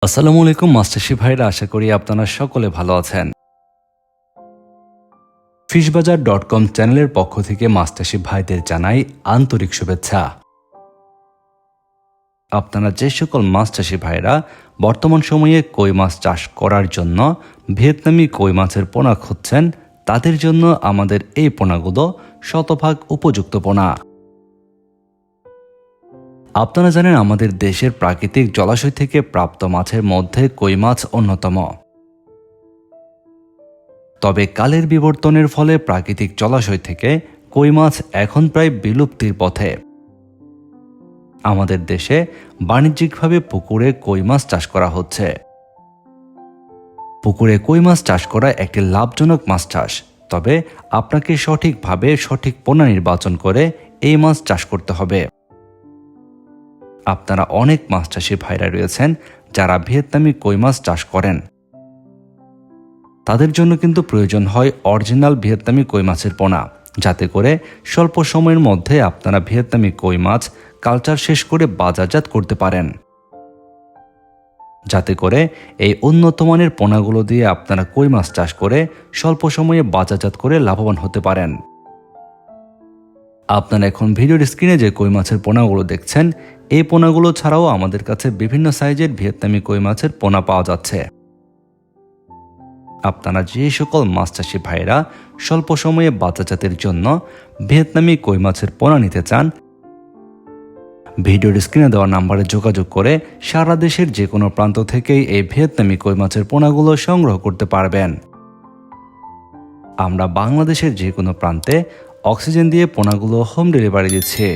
আসসালামু আলাইকুম মাস্টারশিপ ভাইরা, আশা করি আপনারা সকলে ভালো আছেন। fishbazaar.com চ্যানেলের পক্ষ থেকে মাস্টারশিপ ভাইদের জানাই আন্তরিক শুভেচ্ছা। আপনারা যে সকল মাস্টারশিপ ভাইরা বর্তমান সময়ে কই মাছ চাষ করার জন্য ভিয়েতনামি কই মাছের পোনা খুঁজছেন, তাদের জন্য আমাদের এই পোনাগুলো শতভাগ উপযুক্ত পোনা। আপনারা জানেন আমাদের দেশের প্রাকৃতিক জলাশয় থেকে প্রাপ্ত মাছের মধ্যে কই মাছ অন্যতম। তবে কালের বিবর্তনের ফলে প্রাকৃতিক জলাশয় থেকে কই মাছ এখন প্রায় বিলুপ্তির পথে। আমাদের দেশে বাণিজ্যিকভাবে পুকুরে কই মাছ চাষ করা হচ্ছে। পুকুরে কই মাছ চাষ করা একটি লাভজনক মাছ চাষ, তবে আপনাকে সঠিকভাবে সঠিক পোনা নির্বাচন করে এই মাছ চাষ করতে হবে। আপনারা অনেক মাছ চাষি ভাইরা রয়েছেন যারা ভিয়েতনামি কই মাছ চাষ করেন। তাদের জন্য কিন্তু প্রয়োজন হয় অরিজিনাল ভিয়েতনামি কই মাছের পোনা, যাতে করে স্বল্প সময়ের মধ্যে আপনারা ভিয়েতনামি কই মাছ কালচার শেষ করে বাজারজাত করতে পারেন, যাতে করে এই উন্নত মানের পোনাগুলো দিয়ে আপনারা কই মাছ চাষ করে স্বল্প সময়ে বাজারজাত করে লাভবান হতে পারেন। আপনারা এখন ভিডিওর স্ক্রিনে যে কই মাছের পোনাগুলো দেখছেন, এই পোনাগুলো ছাড়াও আমাদের কাছে বিভিন্ন সাইজের ভিয়েতনামি কই মাছের পোনা পাওয়া যাচ্ছে। আপনারা যে সকল মাছ চাষি ভাইরা স্বল্প সময়ে বাজারজাতের জন্য ভিয়েতনামি কই মাছের পোনা নিতে চান, ভিডিওর স্ক্রিনে দেওয়া নাম্বারে যোগাযোগ করে সারা দেশের যে কোনো প্রান্ত থেকেই এই ভিয়েতনামি কই মাছের পোনাগুলো সংগ্রহ করতে পারবেন। আমরা বাংলাদেশের যে কোনো প্রান্তে অক্সিজেন দিয়ে পোনাগুলো হোম ডেলিভারি দিচ্ছি।